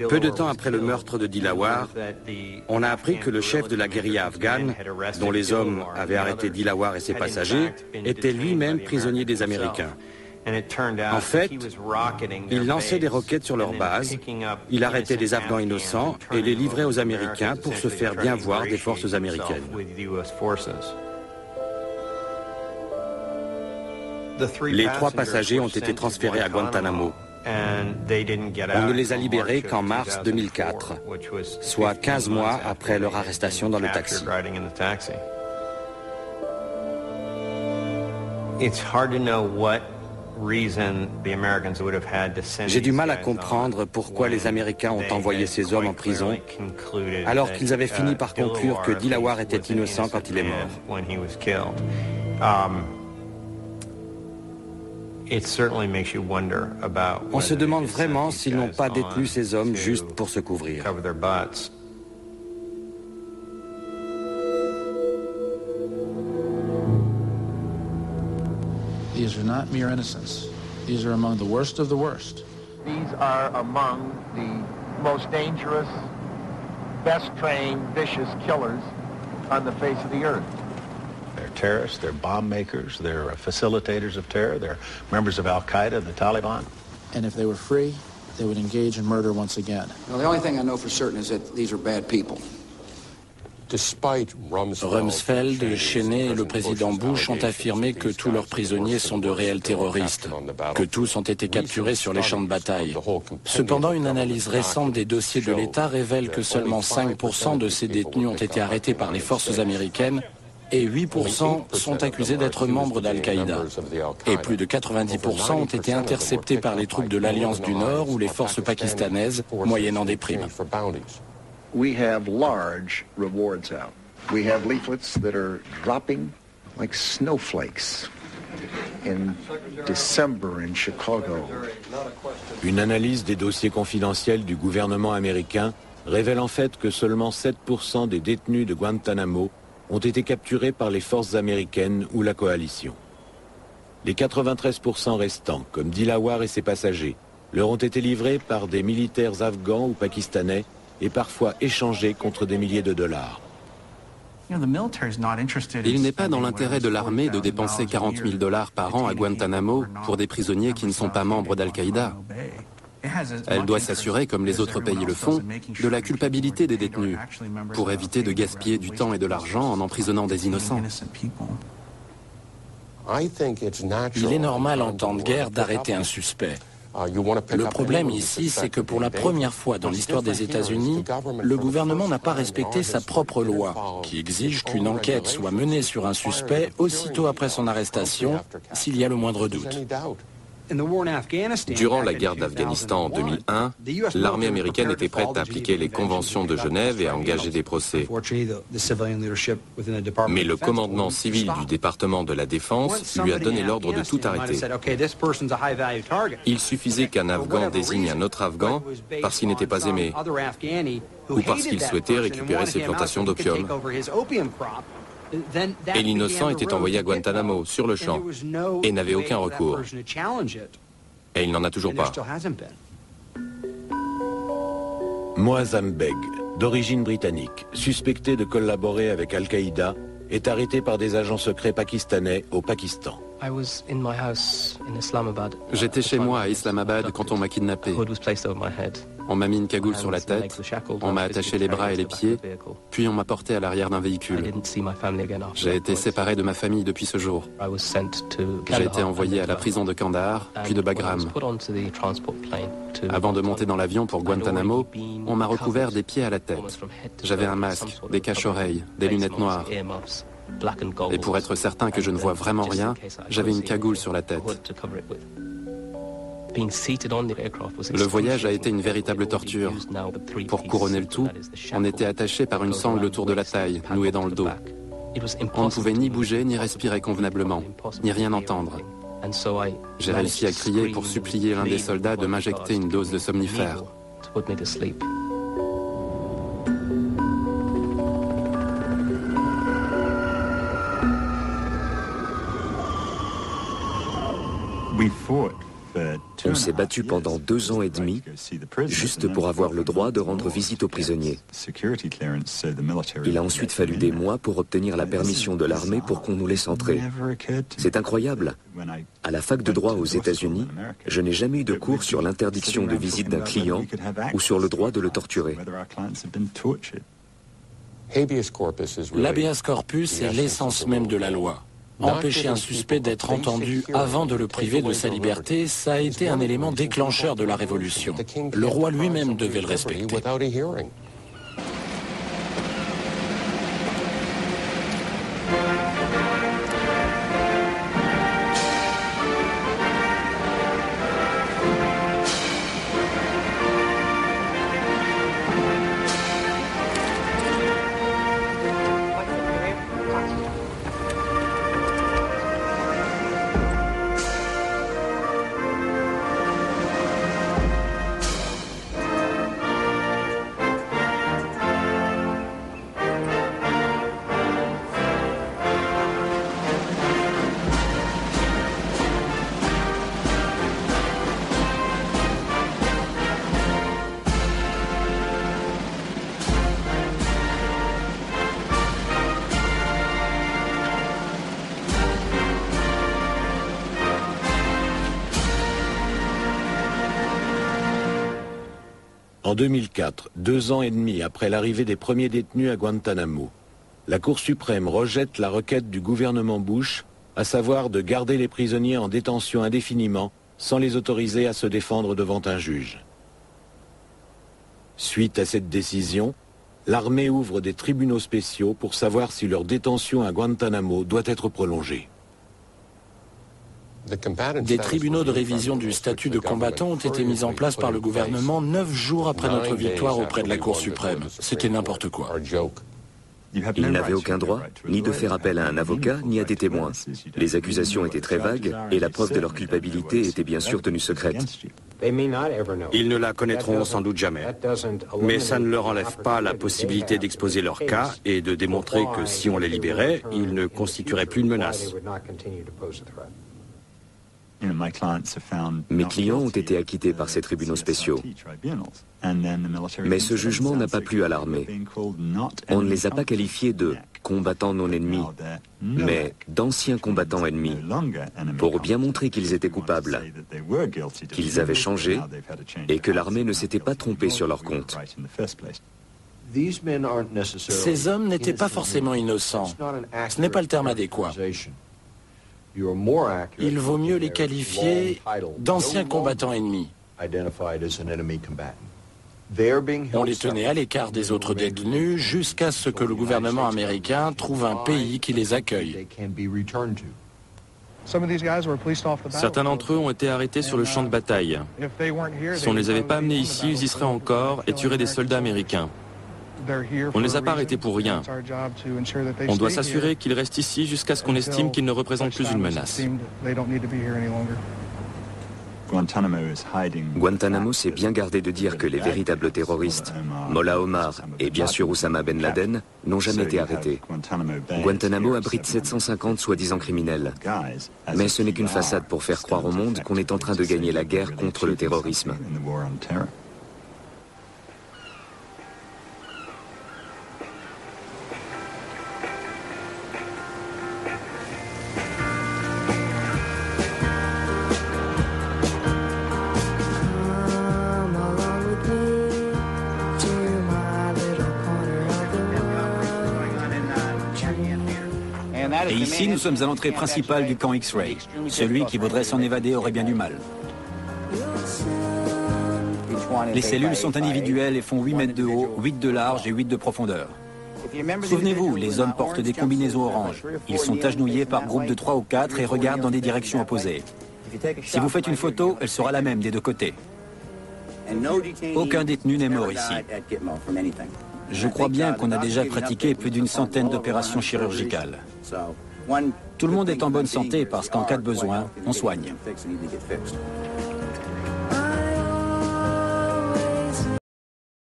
Peu de temps après le meurtre de Dilawar, on a appris que le chef de la guérilla afghane, dont les hommes avaient arrêté Dilawar et ses passagers, était lui-même prisonnier des Américains. En fait, il lançait des roquettes sur leur base, il arrêtait des Afghans innocents et les livrait aux Américains pour se faire bien voir des forces américaines. Les 3 passagers ont été transférés à Guantanamo. On ne les a libérés qu'en mars 2004, soit 15 mois après leur arrestation dans le taxi. J'ai du mal à comprendre pourquoi les Américains ont envoyé ces hommes en prison, alors qu'ils avaient fini par conclure que Dilawar était innocent quand il est mort. On se demande vraiment s'ils n'ont pas détenu ces hommes juste pour se couvrir. These are not mere innocents. These are among the worst of the worst. These are among the most dangerous, best trained, vicious killers on the face of the earth. They're terrorists, they're bomb makers, they're facilitators of terror, they're members of Al-Qaeda and the Taliban. And if they were free, they would engage in murder once again. Well, the only thing I know for certain is that these are bad people. Rumsfeld, Cheney et le président Bush ont affirmé que tous leurs prisonniers sont de réels terroristes, que tous ont été capturés sur les champs de bataille. Cependant, une analyse récente des dossiers de l'État révèle que seulement 5% de ces détenus ont été arrêtés par les forces américaines et 8% sont accusés d'être membres d'Al-Qaïda. Et plus de 90% ont été interceptés par les troupes de l'Alliance du Nord ou les forces pakistanaises, moyennant des primes. We have large rewards out. We have leaflets that are dropping like snowflakes in December in Chicago. Une analyse des dossiers confidentiels du gouvernement américain révèle en fait que seulement 7% des détenus de Guantanamo ont été capturés par les forces américaines ou la coalition. Les 93% restants, comme Dilawar et ses passagers, leur ont été livrés par des militaires afghans ou pakistanais et parfois échangés contre des milliers de dollars. Il n'est pas dans l'intérêt de l'armée de dépenser 40 000 $ par an à Guantanamo pour des prisonniers qui ne sont pas membres d'Al-Qaïda. Elle doit s'assurer, comme les autres pays le font, de la culpabilité des détenus, pour éviter de gaspiller du temps et de l'argent en emprisonnant des innocents. Il est normal en temps de guerre d'arrêter un suspect. Le problème ici, c'est que pour la première fois dans l'histoire des États-Unis, le gouvernement n'a pas respecté sa propre loi, qui exige qu'une enquête soit menée sur un suspect aussitôt après son arrestation, s'il y a le moindre doute. Durant la guerre d'Afghanistan en 2001, l'armée américaine était prête à appliquer les conventions de Genève et à engager des procès. Mais le commandement civil du département de la Défense lui a donné l'ordre de tout arrêter. Il suffisait qu'un Afghan désigne un autre Afghan parce qu'il n'était pas aimé ou parce qu'il souhaitait récupérer ses plantations d'opium. Et l'innocent était envoyé à Guantanamo, sur le champ, et n'avait aucun recours. Et il n'en a toujours pas. Moazzam Beg, d'origine britannique, suspecté de collaborer avec Al-Qaïda, est arrêté par des agents secrets pakistanais au Pakistan. J'étais chez moi à Islamabad quand on m'a kidnappé. On m'a mis une cagoule sur la tête, on m'a attaché les bras et les pieds, puis on m'a porté à l'arrière d'un véhicule. J'ai été séparé de ma famille depuis ce jour. J'ai été envoyé à la prison de Kandahar, puis de Bagram. Avant de monter dans l'avion pour Guantanamo, on m'a recouvert des pieds à la tête. J'avais un masque, des cache-oreilles, des lunettes noires. Et pour être certain que je ne vois vraiment rien, j'avais une cagoule sur la tête. Le voyage a été une véritable torture. Pour couronner le tout, on était attaché par une sangle autour de la taille, nouée dans le dos. On ne pouvait ni bouger, ni respirer convenablement, ni rien entendre. J'ai réussi à crier pour supplier l'un des soldats de m'injecter une dose de somnifère. On s'est battu pendant 2 ans et demi, juste pour avoir le droit de rendre visite aux prisonniers. Il a ensuite fallu des mois pour obtenir la permission de l'armée pour qu'on nous laisse entrer. C'est incroyable. À la fac de droit aux États-Unis, je n'ai jamais eu de cours sur l'interdiction de visite d'un client ou sur le droit de le torturer. L'habeas corpus est l'essence même de la loi. Empêcher un suspect d'être entendu avant de le priver de sa liberté, ça a été un élément déclencheur de la Révolution. Le roi lui-même devait le respecter. En 2004, 2 ans et demi après l'arrivée des premiers détenus à Guantanamo, la Cour suprême rejette la requête du gouvernement Bush, à savoir de garder les prisonniers en détention indéfiniment sans les autoriser à se défendre devant un juge. Suite à cette décision, l'armée ouvre des tribunaux spéciaux pour savoir si leur détention à Guantanamo doit être prolongée. Des tribunaux de révision du statut de combattant ont été mis en place par le gouvernement 9 jours après notre victoire auprès de la Cour suprême. C'était n'importe quoi. Il n'avait aucun droit, ni de faire appel à un avocat, ni à des témoins. Les accusations étaient très vagues et la preuve de leur culpabilité était bien sûr tenue secrète. Ils ne la connaîtront sans doute jamais. Mais ça ne leur enlève pas la possibilité d'exposer leur cas et de démontrer que si on les libérait, ils ne constitueraient plus une menace. Mes clients ont été acquittés par ces tribunaux spéciaux. Mais ce jugement n'a pas plu à l'armée. On ne les a pas qualifiés de combattants non ennemis, mais d'anciens combattants ennemis, pour bien montrer qu'ils étaient coupables, qu'ils avaient changé et que l'armée ne s'était pas trompée sur leur compte. Ces hommes n'étaient pas forcément innocents. Ce n'est pas le terme adéquat. Il vaut mieux les qualifier d'anciens combattants ennemis. On les tenait à l'écart des autres détenus jusqu'à ce que le gouvernement américain trouve un pays qui les accueille. Certains d'entre eux ont été arrêtés sur le champ de bataille. Si on ne les avait pas amenés ici, ils y seraient encore et tueraient des soldats américains. On ne les a pas arrêtés pour rien. On doit s'assurer qu'ils restent ici jusqu'à ce qu'on estime qu'ils ne représentent plus une menace. Guantanamo s'est bien gardé de dire que les véritables terroristes, Mollah Omar et bien sûr Oussama Ben Laden, n'ont jamais été arrêtés. Guantanamo abrite 750 soi-disant criminels. Mais ce n'est qu'une façade pour faire croire au monde qu'on est en train de gagner la guerre contre le terrorisme. Et ici, nous sommes à l'entrée principale du camp X-Ray. Celui qui voudrait s'en évader aurait bien du mal. Les cellules sont individuelles et font 8 mètres de haut, 8 de large et 8 de profondeur. Souvenez-vous, les hommes portent des combinaisons oranges. Ils sont agenouillés par groupes de 3 ou 4 et regardent dans des directions opposées. Si vous faites une photo, elle sera la même des deux côtés. Aucun détenu n'est mort ici. Je crois bien qu'on a déjà pratiqué plus d'une centaine d'opérations chirurgicales. Tout le monde est en bonne santé parce qu'en cas de besoin, on soigne.